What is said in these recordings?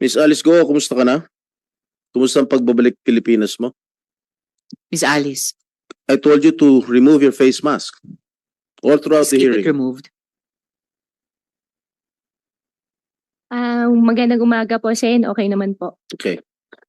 Miss Alice Go, kumusta ka na? Kumusta ang pagbabalik Pilipinas mo? Miss Alice, I told you to remove your face mask all throughout the keep it hearing. removed. Magandang umaga po, Sen. Okay naman po. Okay.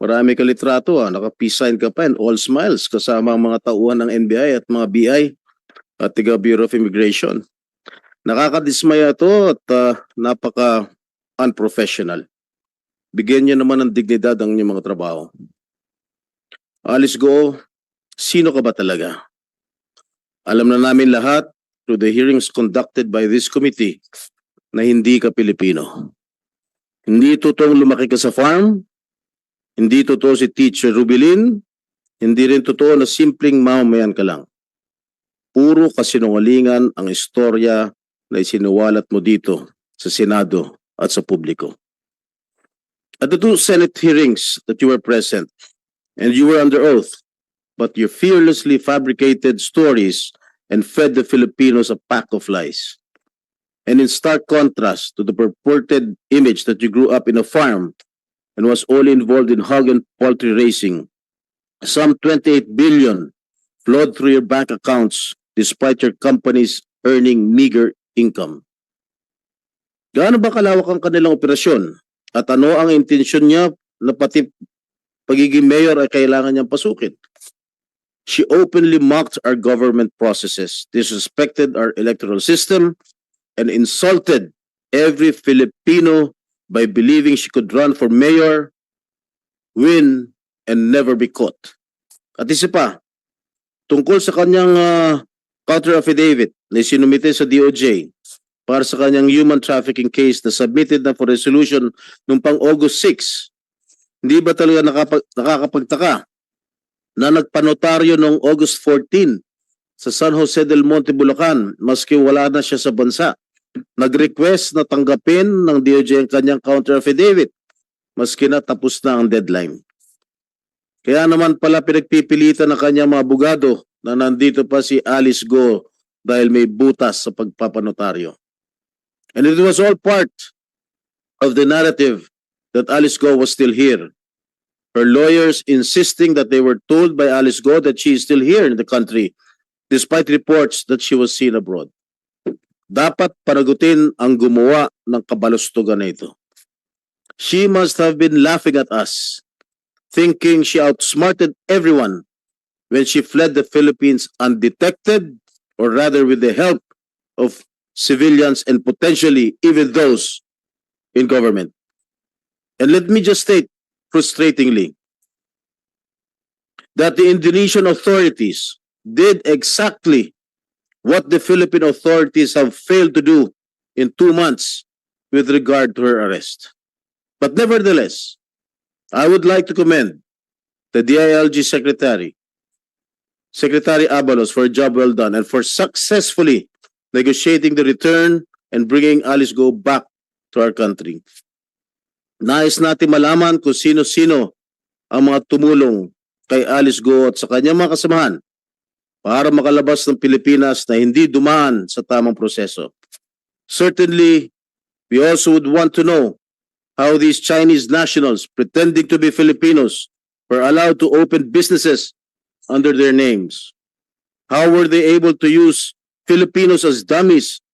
Marami ka litrato naka-peace sign ka pa and all smiles kasama ang mga tauhan ng NBI at mga BI at tiga Bureau of Immigration. Nakakadismaya to at napaka-unprofessional. Bigyan niyo naman ng dignidad ang inyong mga trabaho. Alice Go, sino ka ba talaga? Alam na namin lahat through the hearings conducted by this committee na hindi ka Pilipino. Hindi totoong lumaki ka sa farm, hindi totoo si Teacher Rubilin, hindi rin totoo na simpleng mamamayan ka lang. Puro kasinungalingan ang istorya na isinuwalat mo dito sa Senado at sa publiko. At the two Senate hearings that you were present, and you were under oath, but you fearlessly fabricated stories and fed the Filipinos a pack of lies. And in stark contrast to the purported image that you grew up in a farm and was only involved in hog and poultry raising, some 28 billion flowed through your bank accounts despite your companies earning meager income. Gaano ba kalawak ang kanilang operasyon? At ano ang intensyon niya na pati pagiging mayor ay kailangan niyang pasukin? She openly mocked our government processes, disrespected our electoral system, and insulted every Filipino by believing she could run for mayor, win, and never be caught. At isa pa, tungkol sa kanyang counter affidavit na sinumite sa DOJ para sa kanyang human trafficking case na submitted na for resolution noong pang August 6, hindi ba talaga nakakapagtaka na nagpanotaryo noong August 14 sa San Jose del Monte, Bulacan, maski wala na siya sa bansa? Nag-request na tanggapin ng DOJ ang kanyang counter affidavit maski na tapos na ang deadline. Kaya naman pala pinagpipilitan ng kanyang mga abogado na nandito pa si Alice Go dahil may butas sa pagpapanotaryo. And it was all part of the narrative that Alice Go was still here. Her lawyers insisting that they were told by Alice Go that she is still here in the country despite reports that she was seen abroad. Dapat panagutin ang gumawa ng kabalustugan na ito. She must have been laughing at us, thinking she outsmarted everyone when she fled the Philippines undetected, or rather with the help of civilians and potentially even those in government. And let me just state frustratingly that the Indonesian authorities did exactly what the Philippine authorities have failed to do in 2 months with regard to her arrest. But nevertheless, I would like to commend the DILG Secretary Abalos, for a job well done and for successfully negotiating the return and bringing Alice Go back to our country. Nais natin malaman kung sino-sino ang mga tumulong kay Alice Go at sa kanyang mga kasamahan para makalabas ng Pilipinas na hindi dumaan sa tamang proseso. Certainly, we also would want to know how these Chinese nationals pretending to be Filipinos were allowed to open businesses under their names. How were they able to use Filipinos as dummies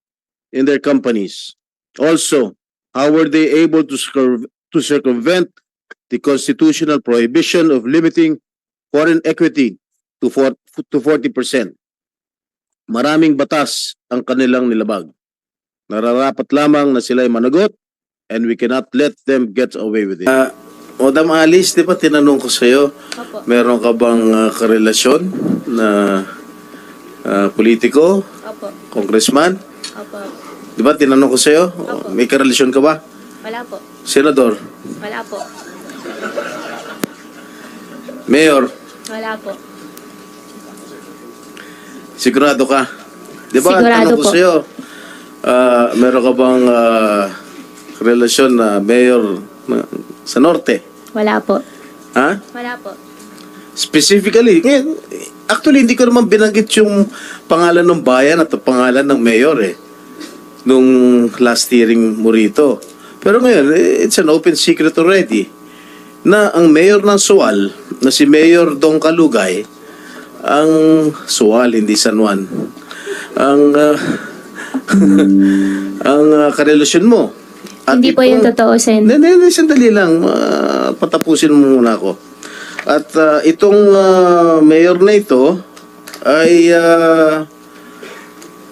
in their companies? Also, how were they able to circumvent the constitutional prohibition of limiting foreign equity to 40%. Maraming batas ang kanilang nilabag. Nararapat lamang na sila'y managot and we cannot let them get away with it. Madam Alice, di ba tinanong ko sa iyo, meron ka bang karelasyon na politiko? Opo. Congressman? Opo. Di ba tinanong ko sa iyo, may karelasyon ka ba? Wala po. Senador? Wala po. Mayor? Wala po. Sigurado ka? Di ba, Sigurado tanong ko po. sa'yo, meron ka bang relasyon na mayor sa Norte? Wala po. Ha? Wala po. Specifically, actually hindi ko naman binanggit yung pangalan ng bayan at ang pangalan ng mayor nung last hearing mo rito. Pero ngayon, it's an open secret already na ang mayor ng Sual, na si Mayor Dong Kalugay, ang Sual, hindi San Juan, ang karelasyon mo. At Hindi po yung totoo, Sen. Hindi, sandali lang. Patapusin mo muna ako. At itong mayor na ito ay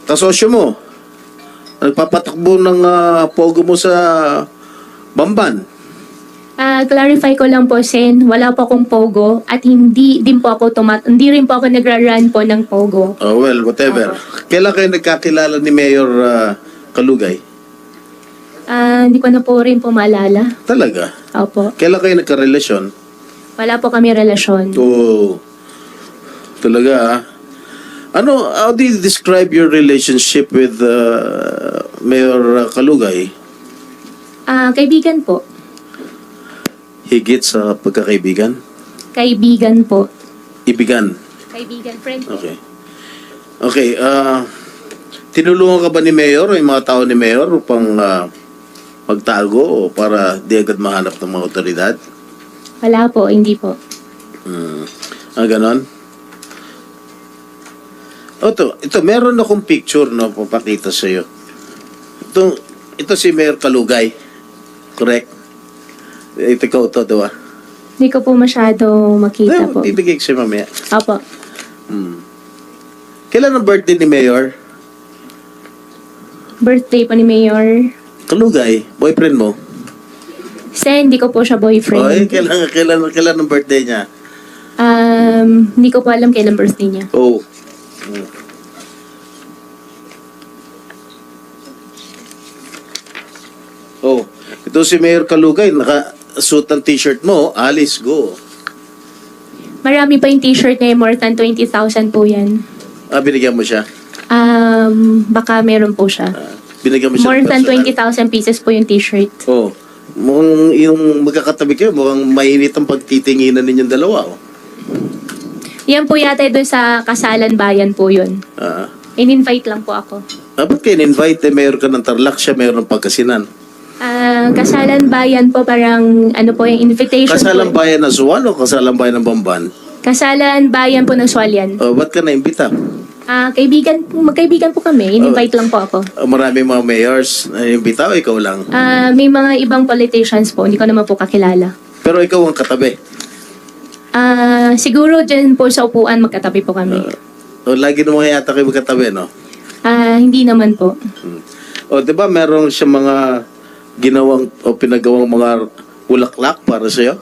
kasosyo mo. Nagpapatakbo ng pogo mo sa Bamban. Clarify ko lang po, Sen. Wala po akong pogo at hindi rin po ako nagra-run po ng pogo. Oh, well, whatever. Kailan kayo nagkakilala ni Mayor Kalugay? Hindi ko na po rin po maalala. Talaga? Opo. Kailan kayo nagkarelasyon? Wala po kami relasyon. Oh, talaga how do you describe your relationship with Mayor Kalugay? Kaibigan po. Higit sa pagkakaibigan? Kaibigan po. Ibigan? Kaibigan, friend po. Okay. Okay, tinulungan ka ba ni Mayor o yung mga tao ni Mayor upang magtago o para di agad mahanap ng mga otoridad? Wala po, hindi po. Ganon? Ito, meron akong picture na papakita sa iyo. Ito si Mayor Kalugay. Correct? Ito ikaw ito, diba? Hindi ko po masyado makita po. Bibigay ko siya mamaya. Opo. Kailan ang birthday ni Mayor? Birthday po ni Mayor. Kalugay, boyfriend mo? Sen, hindi ko po siya boyfriend. Oy, kailan ang birthday niya? Hindi ko po alam kailan birthday niya. Oh. Oh, ito si Mayor Kalugay, naka-suit ang t-shirt mo, Alice, go. Marami pa yung t-shirt niya, more than 20,000 po yan. Binigyan mo siya? Baka meron po siya. Binigyan mo siya More ng than personal? 20,000 pieces po yung t-shirt. Oh, mukhang yung magkakatabi kayo, mukhang mainit ang pagtitinginan ninyong dalawa. Oh. Yan po yata doon sa Kasalan Bayan po yun. In-invite lang po ako. Ba't kayo in-invite? Mayor ka ng Tarlac, siya mayor ng Pagkasinan. Kasalan Bayan po parang ano po yung invitation Kasalang po. bayan ng Suwan o kasalang bayan ng Bamban? Kasalan Bayan po ng Sualian. Ba't ka na-imbita? Magkaibigan po kami. In-invite lang po ako. Maraming mga mayors na-imbita o ikaw lang? May mga ibang politicians po. Hindi ko naman po kakilala. Pero ikaw ang katabi. Siguro dyan po sa upuan magkatabi po kami. Lagi naman yata kayo magkatabi, no? Hindi naman po. Di ba merong siya mga ginawang o pinagawang mga bulaklak para sa'yo?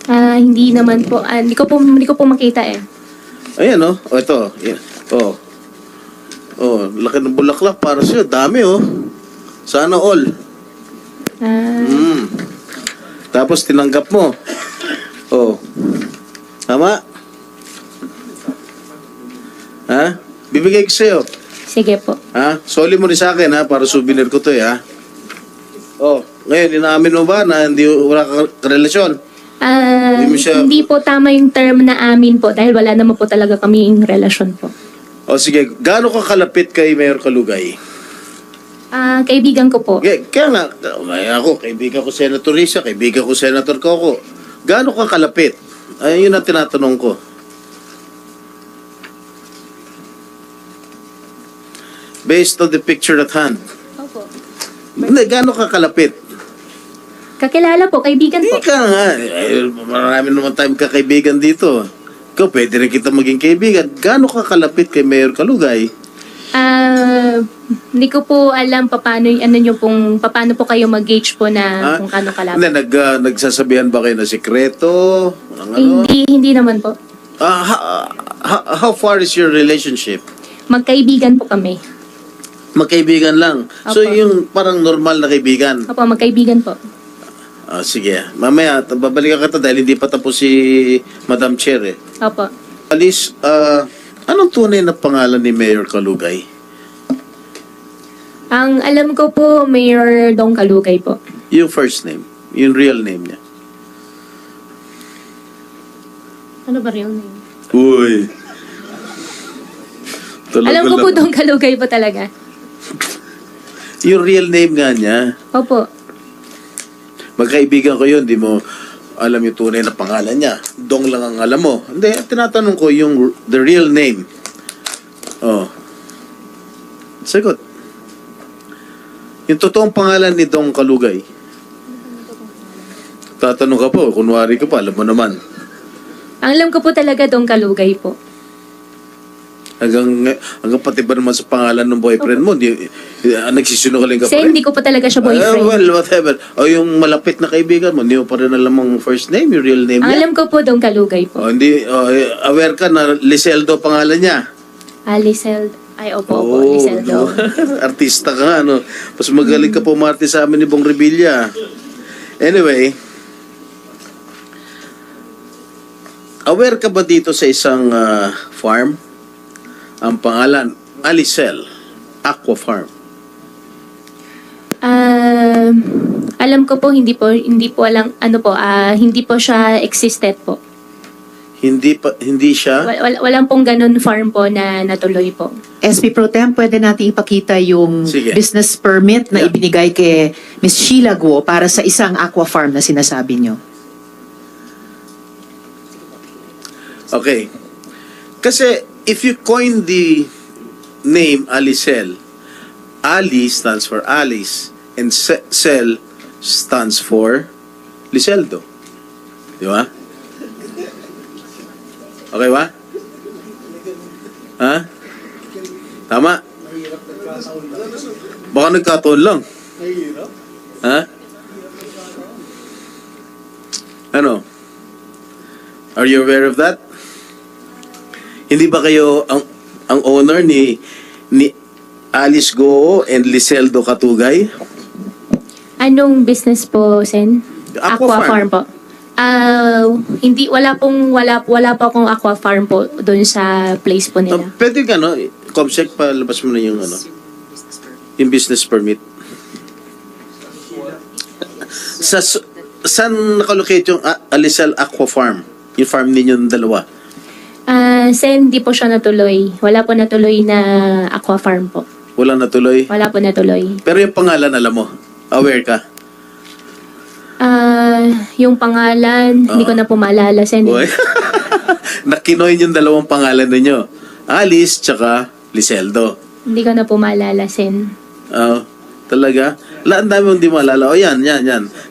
Hindi naman po. Hindi ko po makita eh. Ayan, no? Ito. Yan. Laki ng bulaklak para sa'yo. Dami, oh. Sana all. Tapos tinanggap mo. Tama? Ha? Bibigay ko sa'yo. Sige po. Soli mo rin sa akin, ha? Para souvenir ko to, ha? Ngayon, inaamin mo ba na wala ka relasyon? Hindi po tama yung term na amin po dahil wala naman po talaga kaming relasyon po. Sige, gaano ka kalapit kay Mayor Kalugay? Kaibigan ko po. Kaya nga, ako, kaibigan ko Senator Risa, kaibigan ko Senator Coco. Gaano ka kalapit? Yun ang tinatanong ko. Based on the picture at hand. Opo. Hindi, gaano ka kalapit? Kakilala po, kaibigan po. Ika nga, marami naman tayong kakaibigan dito. Ikaw, pwede rin kita maging kaibigan. Gaano ka kalapit kay Mayor Kalugay? Hindi ko po alam paano po kayo mag-gauge po na kung kano kalapit. Hindi, nagsasabihan ba kayo na sikreto? Ano? Hindi naman po. How far is your relationship? Magkaibigan po kami. Magkaibigan lang. So, Opo. yung parang normal na kaibigan. Opo, magkaibigan po. Sige. Mamaya, babalikan ka dahil hindi pa tapos si Madam Chair, eh. Opo. Alice, anong tunay na pangalan ni Mayor Kalugay? Ang alam ko po, Mayor Dong Kalugay po. Yung first name. Yung real name niya. Ano ba real name? Uy. Alam ko po Dong Kalugay po talaga. Yung real name nga niya. Opo. magkaibigan ko yun, di mo alam yung tunay na pangalan niya. Dong lang ang alam mo. Hindi, tinatanong ko yung the real name. Oh. Sagot. Yung totoong pangalan ni Dong Kalugay. Tatanong ka po, kunwari ka pa, alam mo naman. Ang alam ko po talaga Dong Kalugay po. Hanggang pati ba naman sa pangalan ng boyfriend mo, nagsisinungaling ka pa Kasi rin? hindi ko po talaga siya boyfriend. Well, whatever. O yung malapit na kaibigan mo, hindi mo pa rin alam ang first name, yung real name Ang niya. alam ko po Dong Kalugay po. O, hindi, aware ka na Liseldo pangalan niya. Lisel. Ay, opo, Liseldo. Artista ka nga, ano. Mas magaling ka pumarte sa amin ni Bong Revilla. Anyway, aware ka ba dito sa isang farm? Ang pangalan, Alicel Aqua Farm. Alam ko po hindi po alam hindi po siya existed po. Hindi siya? Walang pong ganun farm po na natuloy po. SP Pro Tem, pwede natin ipakita yung Sige. business permit na Yeah. ibinigay kay Ms. Sheila Guo para sa isang aqua farm na sinasabi nyo. Okay. Kasi if you coin the name Alicel, Ali stands for Alice and Cel stands for Liseldo. Di ba? Okay ba? Ha? Tama? Baka nagkataon lang. Ha? Ano? Are you aware of that? Hindi ba kayo ang owner ni Alice Goo and Liseldo Katugay? Anong business po, Sen? Aqua farm. po. Wala pa akong aqua farm po doon sa place po nila. Pwede ka, no? Comsec, palabas mo na yung ano? Yung business permit. Saan nakalocate yung Alicel Aqua Farm? Yung farm ninyong dalawa? Sen, di po siya natuloy. Wala po natuloy na aqua farm po. Wala natuloy? Wala po natuloy. Pero yung pangalan, alam mo? Aware ka? Yung pangalan, hindi ko na po maalala, Sen. Boy. Nakinoy yung dalawang pangalan ninyo. Alice tsaka Liseldo. Hindi ko na po maalala, Sen. Talaga? Ang dami mong di maalala. O yan.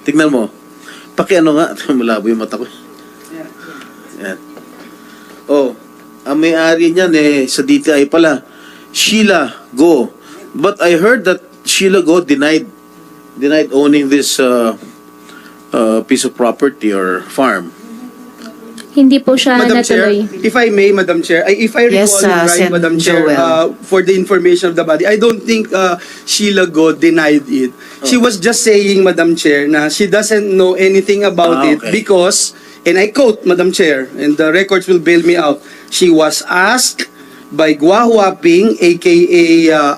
Tignan mo. Pakiano nga. Malabo yung mata ko. Yan. Ang may-ari niyan sa DTI pala. Sheila Go. But I heard that Sheila Go denied owning this piece of property or farm. Hindi po siya Madam Chair, natuloy. if I may, Madam Chair, if I recall Yes, it right, Sen. Madam Chair, Joel. for the information of the body, I don't think Sheila Go denied it. She was just saying, Madam Chair, na she doesn't know anything about it Okay. because, and I quote, Madam Chair, and the records will bail me out, she was asked by Gua Huaping, aka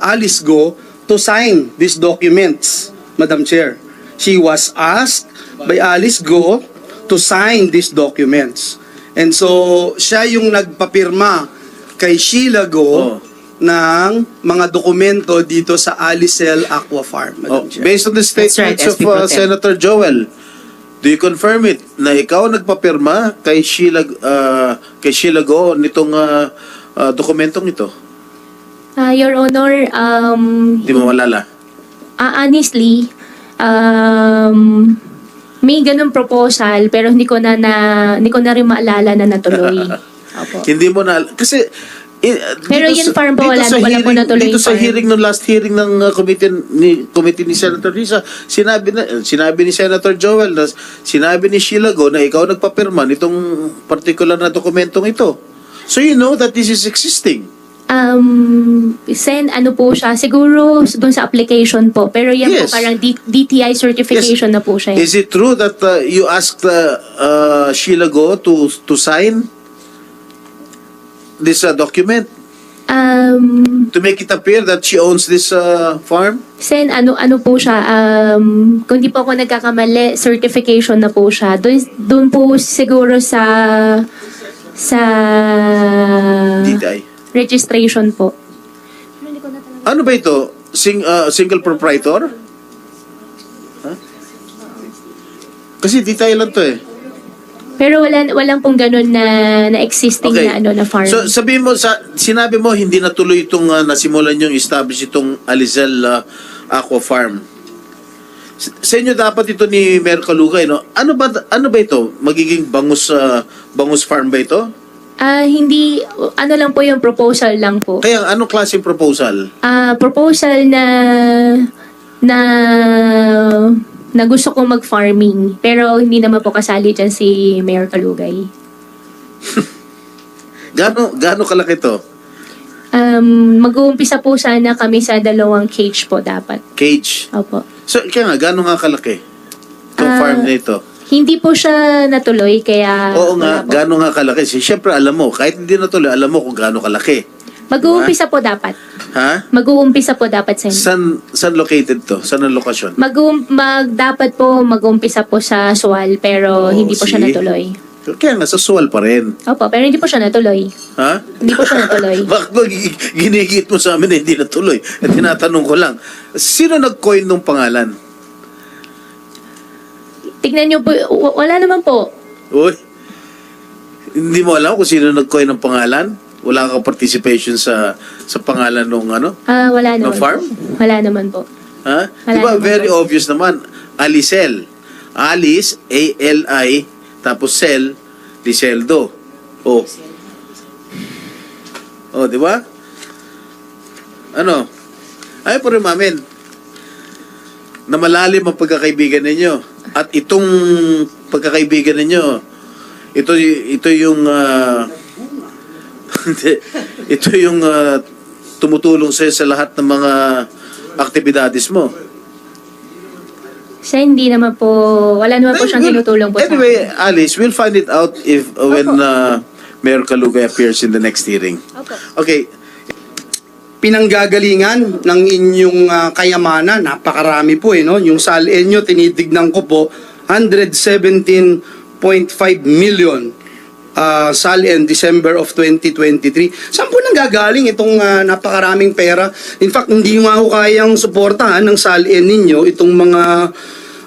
Alice Go, to sign these documents, Madam Chair. She was asked by Alice Go to sign these documents. And so, siya yung nagpapirma kay Sheila Go ng mga dokumento dito sa Alicel Aqua Farm, Madam Chair. Based on the statements right, of SP Pro Tem. Senator Joel, do you confirm it na ikaw nagpapirma kay Sheila Go nitong dokumentong ito? Your Honor, Di mo malala? honestly, may ganun proposal pero hindi ko na rin maalala na natuloy. Opo. Hindi mo na kasi Pero yung farm po, wala po natuloy dito yung sa farm. hearing ng last hearing ng committee ni Senator Risa, sinabi ni Senator Joel na sinabi ni Sheila Go na ikaw nagpapirma nitong particular na dokumentong ito. So you know that this is existing. Sen, ano po siya, siguro doon sa application po, pero yan Yes. po parang DTI certification na po siya. Is it true that you asked Sheila Go to sign this document to make it appear that she owns this farm? Sen, ano po siya, kung di po ako nagkakamali, certification na po siya. Doon po siguro sa DTI. registration po. Ano ba ito? Single proprietor? Huh? Kasi di tayo lang to eh. Pero walang pong ganun na existing na na farm. So sabihin mo, sinabi mo hindi natuloy itong nasimulan yung establish itong Alizal Aqua Farm. Sa inyo dapat ito ni Mayor Calugay, no? Ano ba ito? Magiging bangus farm ba ito? Hindi, ano lang po yung proposal lang po. Kaya anong klaseng proposal? Proposal na gusto kong mag-farming. Pero hindi naman po kasali dyan si Mayor Calugay. Gaano kalaki to? Mag-uumpisa po sana kami sa 2 cage po dapat. Cage? Opo. So kaya gaano nga kalaki? Itong farm na ito? Hindi po siya natuloy, kaya... Oo nga, wala po. gaano nga kalaki? Siyempre alam mo, kahit hindi natuloy, alam mo kung gaano kalaki. Mag-uumpisa po dapat. Ha? Mag-uumpisa po dapat sa inyo. Saan located to? Saan ang lokasyon? Dapat po mag-uumpisa po sa Sual, pero hindi po siya see? natuloy. Kaya nga, sa Sual pa rin. Opo, pero hindi po siya natuloy. Ha? Hindi po siya natuloy. Bakit ba ginigit mo sa amin na hindi natuloy? At tinatanong ko lang, sino nag-coin ng pangalan? Tignan niyo po, wala naman po. Uy, hindi mo alam kung sino nag-coin ng pangalan? Wala kang participation sa pangalan ng ano? Wala naman farm? po. Wala naman po. Ha? Wala Diba, naman very po. obvious naman. Alicel. Alice, A-L-I, tapos Cel, Liceldo. Oh. Oh, di ba? Ano? Ayaw po rin mamin na malalim ang pagkakaibigan ninyo. At itong pagkakaibigan ninyo, ito yung ito yung tumutulong sa'yo sa lahat ng mga aktibidades mo. Sa hindi naman po, wala naman po siyang tinutulong po sa Anyway, akin. Alice, we'll find it out if when Mayor Calugay appears in the next hearing. Opo. Okay. Pinanggagalingan ng inyong kayamanan, napakarami po no? Yung salin nyo, tinitignan ko po, 117.5 million salin December of 2023. Saan po nanggagaling itong napakaraming pera? In fact, hindi nga ako kayang suportahan ng salin ninyo itong mga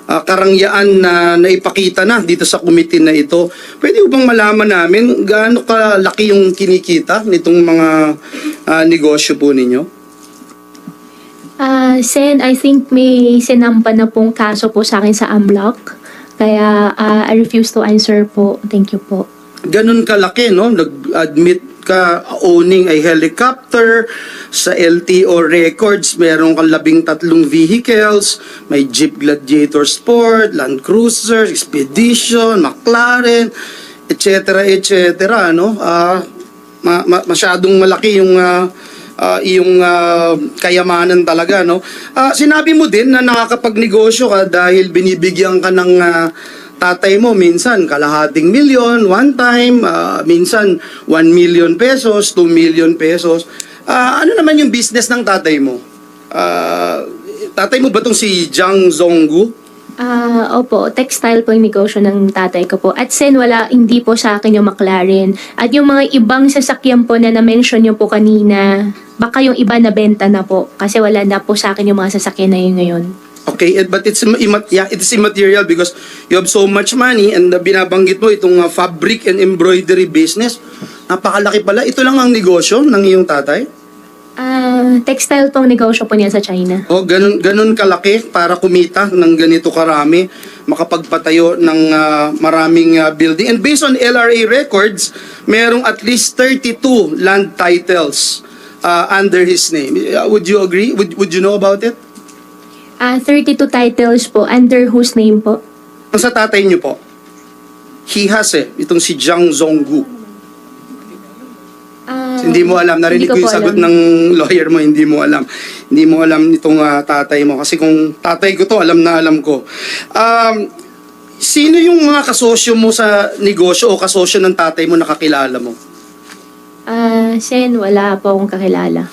karangyaan na naipakita na dito sa committee na ito. Pwede bang malaman namin gaano kalaki yung kinikita nitong mga negosyo po ninyo? Sen, I think may sinampa na pong kaso po sa akin sa AMLOC. Kaya I refuse to answer po. Thank you po. Ganun kalaki, no? Nag-admit ka owning a helicopter sa LTO records, meron kang 13 vehicles, may Jeep Gladiator Sport, Land Cruiser, Expedition, McLaren, etc. no? Masyadong malaki yung kayamanan talaga, no? Sinabi mo din na nakakapagnegosyo ka dahil binibigyan ka ng tatay mo minsan kalahating milyon one time, minsan 1 million pesos, 2 million pesos. Ano naman yung business ng tatay mo? Tatay mo ba tong si Jang Zonggu? Opo, textile po yung negosyo ng tatay ko po. At Sen, hindi po sa akin yung McLaren. At yung mga ibang sasakyan po na na-mention nyo po kanina, baka yung iba nabenta na po. Kasi wala na po sa akin yung mga sasakyan na yun ngayon. Okay, but it's immaterial because you have so much money and binabanggit mo itong fabric and embroidery business. Napakalaki pala. Ito lang ang negosyo ng iyong tatay? Textile pong negosyo po niya sa China. O, ganun kalaki para kumita ng ganito karami, makapagpatayo ng maraming building. And based on LRA records, merong at least 32 land titles under his name. Would you agree? Would you know about it? 32 titles po. Under whose name po? Ang sa tatay niyo po, he has itong si Jang Zonggu. Hindi mo alam. Narinig ko Hindi yung po sagot alam. ng lawyer mo, hindi mo alam. Hindi mo alam itong tatay mo. Kasi kung tatay ko to, alam na alam ko. Sino yung mga kasosyo mo sa negosyo o kasosyo ng tatay mo nakakilala mo? Sen, wala po akong kakilala.